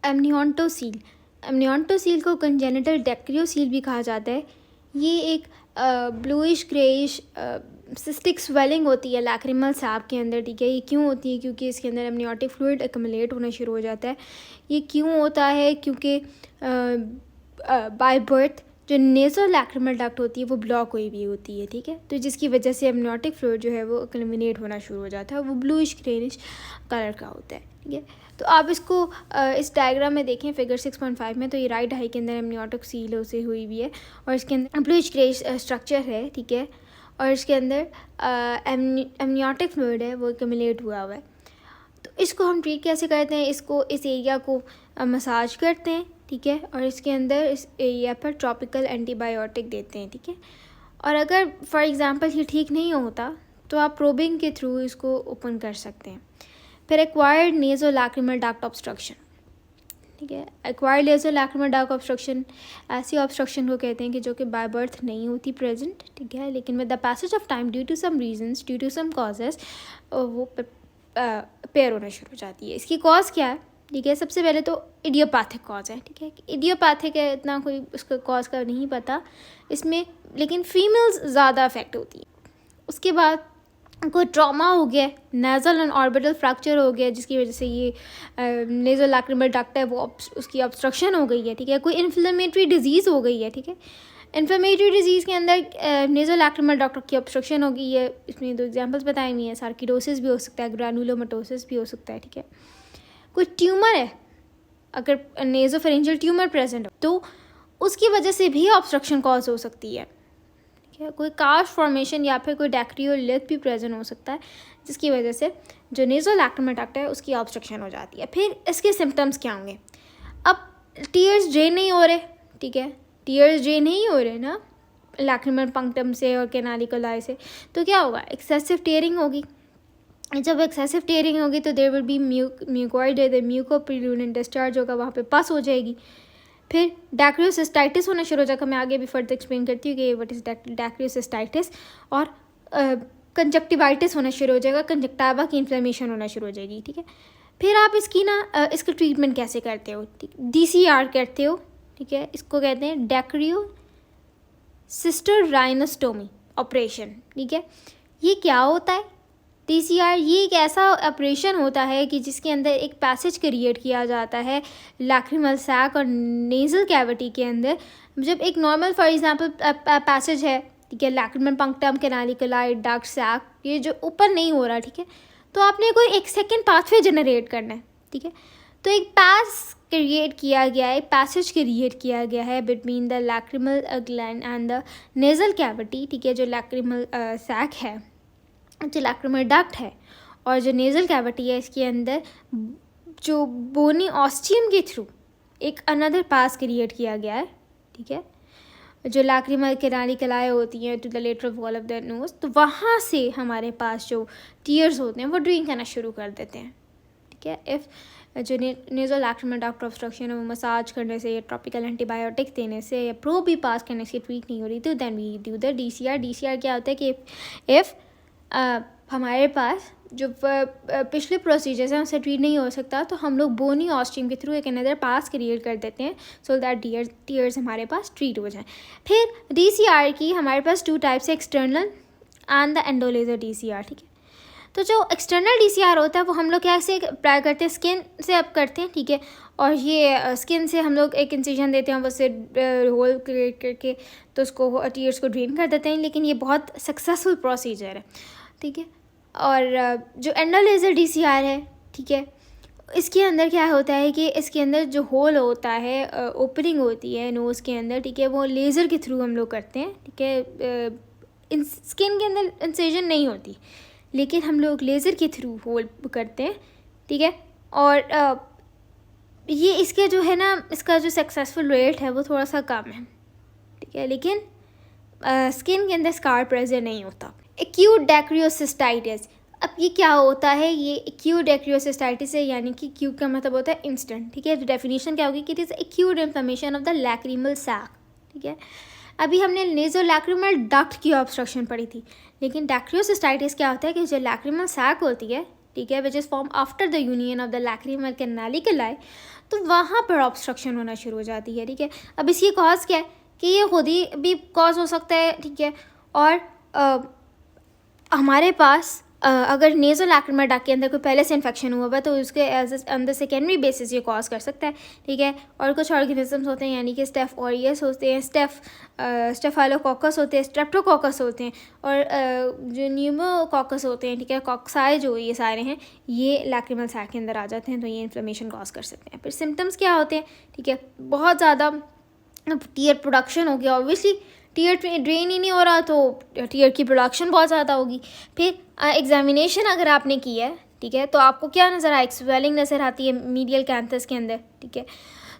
एमनियोंटोसील। एमनियोंटोसील को कंजेनिटल डेक्रियोसील भी कहा जाता है। ये एक ब्लूइश ग्रेइश सिस्टिक स्वेलिंग होती है लैक्रिमल सैक के अंदर, ठीक है। ये क्यों होती है? क्योंकि इसके अंदर एमनियोटिक फ्लूइड एक्युमुलेट होना शुरू हो जाता है। ये क्यों होता है? क्योंकि बाय बर्थ जो नेज़ो लैक्रिमल डक्ट होती है वो ब्लॉक हुई भी होती है, ठीक है। तो जिसकी वजह से एमनियोटिक फ्लूइड जो है वो एक्युमुलेट होना शुरू हो जाता है, वो ब्लूइश ग्रेइश कलर का होता है, ठीक है। तो आप इसको इस डायग्राम में देखें फिगर 6.5 में, तो ये राइट हाई के अंदर एमनियोटिक सील से हुई हुई है और इसके अंदर ब्लूइश ग्रेइश स्ट्रक्चर है, ठीक है। और इसके अंदर एमनियोटिक फ्लूइड है वो एक्युमुलेट हुआ है। तो इसको हम ट्रीट कैसे करते हैं? इसको इस एरिया को मसाज करते हैं, ठीक है। और इसके अंदर इस एरिया पर ट्रॉपिकल एंटीबायोटिक देते हैं, ठीक है। और अगर फॉर एग्जांपल ये ठीक नहीं होता तो आप प्रोबिंग के थ्रू इसको ओपन कर सकते हैं। फिर acquired naso lacrimal duct obstruction, ठीक है। Acquired naso lacrimal duct obstruction ऐसी ऑब्स्ट्रक्शन को कहते हैं कि जो कि बाय बर्थ नहीं होती प्रेजेंट, ठीक है, लेकिन with the passage of time due to some reasons, due to some causes वो पेयर होना शुरू हो जाती है। इसकी कॉज क्या है? ठीक है, सबसे पहले तो इडियोपैथिक कॉज है, ठीक है। इडियोपैथिक है, इतना कोई उसका कॉज का नहीं पता इसमें, लेकिन फीमेल्स ज़्यादा अफेक्ट होती है। उसके बाद कोई ट्रॉमा हो गया, नेज़ल एंड ऑर्बिटल फ्रैक्चर हो गया जिसकी वजह से ये नेज़ो लैक्रिमल डक्ट है वो उसकी ऑब्स्ट्रक्शन हो गई है, ठीक है। कोई इन्फ्लेमेटरी डिजीज़ हो गई है, ठीक है। इन्फ्लेमेटरी डिजीज़ के अंदर नेज़ो लैक्रिमल डक्ट की ऑब्स्ट्रक्शन हो गई है। इसमें 2 एग्जांपल्स बताई हुई हैं, सार्किडोसिस भी हो सकता है, ग्रैनुलोमेटोसिस भी हो सकता है, ठीक है। कोई ट्यूमर है, अगर नेज़ोफेरेंजियल ट्यूमर प्रेजेंट हो तो उसकी वजह से भी ऑब्स्ट्रक्शन कॉज हो सकती है, ठीक है। कोई कास्ट फॉर्मेशन या फिर कोई डैक्रियोलिथ भी प्रेजेंट हो सकता है जिसकी वजह से जो नेज़ो लैक्रिमल डक्ट है उसकी ऑब्स्ट्रक्शन हो जाती है। फिर इसके सिम्टम्स क्या होंगे? अब टीयर्स ड्रेन नहीं हो रहे, ठीक है, टीयर्स ड्रेन नहीं हो रहे ना लैक्रिमल पंक्टम से और कैनालिकुलाई से, तो क्या होगा? एक्सेसिव टीयरिंग होगी। जब एक्सेसिव टीयरिंग होगी तो there will be mucoid, mucopurulent discharge होगा, वहाँ पे पस हो जाएगी। फिर डैक्रियोसिस्टाइटिस होना शुरू हो जाएगा। मैं आगे भी फर्दर एक्सप्लेन करती हूँ कि व्हाट इज़ डैक्रियोसिस्टाइटिस। और कंजक्टिवाइटिस होना शुरू हो जाएगा, कंजक्टाइवा की इन्फ्लेमेशन होना शुरू हो जाएगी, ठीक है। फिर आप इसकी इसका ट्रीटमेंट कैसे करते हो? ठीक, DCR करते हो, ठीक है। इसको कहते हैं डैक्रियो सिस्टर राइनोस्टोमी ऑपरेशन, ठीक है। ये क्या होता है? DCR ये एक ऐसा ऑपरेशन होता है कि जिसके अंदर एक पैसेज क्रिएट किया जाता है लैक्रिमल सैक और नेज़ल कैविटी के अंदर। जब एक नॉर्मल फॉर एग्जांपल पैसेज है, ठीक है, लैक्रिमल पंक्टम, कैनालिकुलाई, डक्ट, सैक, ये जो ओपन नहीं हो रहा, ठीक है, तो आपने कोई एक सेकेंड पाथवे जनरेट करना है, ठीक है। तो एक क्रिएट किया गया है, पैसेज क्रिएट किया गया है between the lacrimal gland and the nasal cavity, ठीक है। जो लैक्रिमल सैक है, जो लैक्रिमल डक्ट है और जो नेज़ल कैविटी है, इसके अंदर जो बोनी ऑस्टियम के थ्रू एक अनदर पास क्रिएट किया गया है, ठीक है। जो लैक्रिमल कैनालिकुलाई होती हैं to the lateral wall of the nose, तो वहाँ से हमारे पास जो टीयर्स होते हैं वो ड्रेन करना शुरू कर देते हैं, ठीक है। इफ़ जो नेज़ो लैक्रिमल डक्ट ऑब्स्ट्रक्शन है वो मसाज करने से या ट्रॉपिकल एंटीबायोटिक्स देने से या प्रोब भी पास करने से ट्रीट नहीं हो रही, तो then we do the DCR। DCR क्या होता है कि इफ़ हमारे पास जो पिछले प्रोसीजर्स हैं उससे ट्रीट नहीं हो सकता, तो हम लोग बोनी ऑस्टियम के थ्रू एक अनदर पास क्रिएट कर देते हैं सो दैट टीयर्स हमारे पास ट्रीट हो जाएं। फिर DCR की हमारे पास 2 टाइप्स है, एक्सटर्नल एंड द एंडोलेजर DCR, ठीक है। तो जो एक्सटर्नल DCR होता है वो हम लोग कैसे अप्लाई करते हैं? स्किन से अप करते हैं, ठीक है। और ये स्किन से हम लोग एक इंसिजन देते हैं, उससे होल क्रिएट करके तो उसको टीयर्स को ड्रेन कर देते हैं, लेकिन ये बहुत सक्सेसफुल प्रोसीजर है, ठीक है। और जो एंडोलेजर DCR है, ठीक है, इसके अंदर क्या होता है कि इसके अंदर जो होल होता है, ओपनिंग होती है नोज़ के अंदर, ठीक है, वो लेज़र के थ्रू हम लोग करते हैं, ठीक है। स्किन के अंदर इंसिजन नहीं होती, लेकिन हम लोग लेज़र के थ्रू होल करते हैं, ठीक है। और ये इसके जो है ना, इसका जो सक्सेसफुल रेट है वो थोड़ा सा कम है, ठीक है, लेकिन स्किन के अंदर स्कार प्रेजेंट नहीं होता। एक्यूट डैक्रियोसिस्टाइटिस, अब ये क्या होता है? ये एक्यूट डैक्रियोसिस्टाइटिस है, यानी कि एक्यूट का मतलब होता है इंस्टेंट, ठीक है। डेफिनेशन क्या होगी कि it is acute inflammation of the lacrimal sac, ठीक है। अभी हमने नेज़ो लैक्रिमल डक्ट की ऑब्स्ट्रक्शन पढ़ी थी, लेकिन डैक्रियोसिस्टाइटिस क्या होता है कि जो लैक्रिमल सैक होती है, ठीक है, which is form after the union of the lacrimal canaliculi, तो वहाँ पर ऑब्स्ट्रक्शन होना शुरू हो जाती है, ठीक है। अब इसकी कॉज क्या है कि ये खुद ही भी कॉज हो सकता है, ठीक है। और हमारे पास अगर नेज़ल लैक्रिमल डक्ट के अंदर कोई पहले से इन्फेक्शन हुआ हुआ है तो उसके एज अंदर सेकेंडरी बेसिस ये कॉज कर सकता है, ठीक है। और कुछ ऑर्गेनिजम्स होते हैं यानी कि स्टेफ ऑरियस होते हैं, स्टेफाइलोकोकस होते हैं, स्ट्रेप्टोकोकस होते हैं, और जो न्यूमोकोकस होते हैं, ठीक है, कॉक्साई, जो ये सारे हैं ये लैक्रिमल सैक के अंदर आ जाते हैं, तो ये इन्फ्लेमेशन कॉज कर सकते हैं। फिर सिम्टम्स क्या होते हैं, ठीक है, बहुत ज़्यादा टीयर प्रोडक्शन हो गया, ऑब्वियसली टीयर ड्रेन ही नहीं हो रहा तो टीयर की प्रोडक्शन बहुत ज़्यादा होगी। फिर एग्जामिनेशन अगर आपने की है, ठीक है, तो आपको क्या नज़र आए, स्वेलिंग नज़र आती है मीडियल कैंथस के अंदर, ठीक है।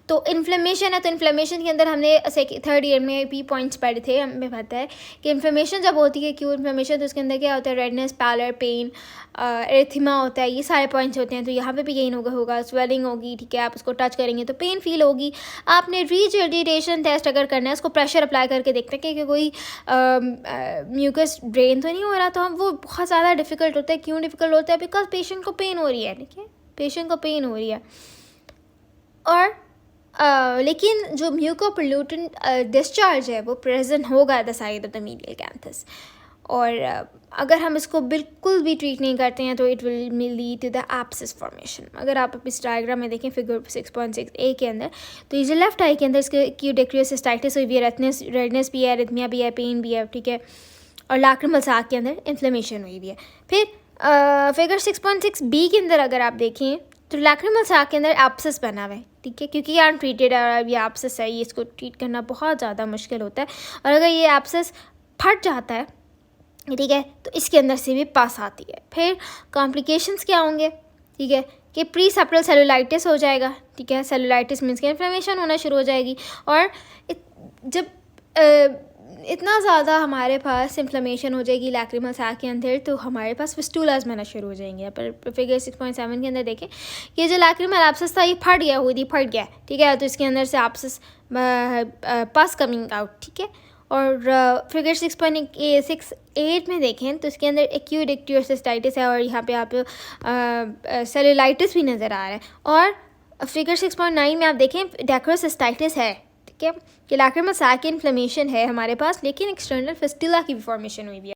तो इन्फ्लेमेशन है, तो इन्फ्लेमेशन के अंदर हमने थर्ड ईयर में भी पॉइंट्स पढ़े थे, हमें पता है कि इन्फ्लेमेशन जब होती है, क्यों इन्फ्लेमेशन, तो उसके अंदर क्या होता है, रेडनेस, पैलर, पेन, एरिथेमा होता है, ये सारे पॉइंट्स होते हैं। तो यहाँ पे भी यही होगा स्वेलिंग होगी, ठीक है, आप उसको टच करेंगे तो पेन फील होगी। आपने रीजेडिटेशन टेस्ट अगर करना है, उसको प्रेशर अप्लाई करके देखते हैं कि कोई म्यूकस ड्रेन तो नहीं हो रहा, तो हम वो बहुत ज़्यादा डिफ़िकल्ट होता है। क्यों डिफ़िकल्ट होता है, बिकॉज पेशेंट को पेन हो रही है, ठीक है, पेशेंट को पेन हो रही है। और लेकिन जो म्यूकोपोल्यूटेंट डिस्चार्ज है वो प्रेजेंट होगा at the side of the medial canthus, और अगर हम इसको बिल्कुल भी ट्रीट नहीं करते हैं तो it will lead to the abscess formation. अगर आप इस डायग्राम में देखें फिगर 6.6a के अंदर, तो ये जो लेफ्ट आई के अंदर इसके क्यूडेक्रियो सिस्टाइटिस हुई है, रेडनेस भी है, रिथमिया भी है, पेन भी है, ठीक है, और लैक्रिमल सैक के अंदर इन्फ्लेमेशन हुई भी है। फिर फिगर 6.6b के अंदर अगर आप देखें तो लैक्रिमल सैक के अंदर एब्सिस बना हुआ है, ठीक है, क्योंकि ये अनट्रीटेड है और ये एब्सिस है, ये इसको ट्रीट करना बहुत ज़्यादा मुश्किल होता है। और अगर ये एब्सिस फट जाता है, ठीक है, तो इसके अंदर से भी पास आती है। फिर कॉम्प्लिकेशंस क्या होंगे, ठीक है, कि प्री सेप्टल सेलुलाइटिस हो जाएगा, ठीक है, सेलुलाइटिस मीन्स कि इन्फ्लेमेशन होना शुरू हो जाएगी। और जब इतना ज़्यादा हमारे पास इन्फ्लेमेशन हो जाएगी लैक्रिमल सैक के अंदर, तो हमारे पास फिस्टुलाज बनना शुरू हो जाएंगे। पर फिगर 6.7 के अंदर देखें कि जो लैक्रिमल एब्सिस था ये फट गया, ठीक है, तो इसके अंदर से एब्सिस पास कमिंग आउट, ठीक है। और फिगर 6.8 में देखें तो इसके अंदर एक्यूट इक्टियोसिस्टाइटिस है, और यहाँ पे आप सेलुलाइटिस भी नज़र आ रहा है। और फिगर 6.9 में आप देखें डेक्रोसिस्टाइटिस है, ठीक है, कि लैक्रिमल सैक की इन्फ्लेमेशन है हमारे पास, लेकिन एक्सटर्नल फिस्टुला की भी फॉर्मेशन हुई भी है।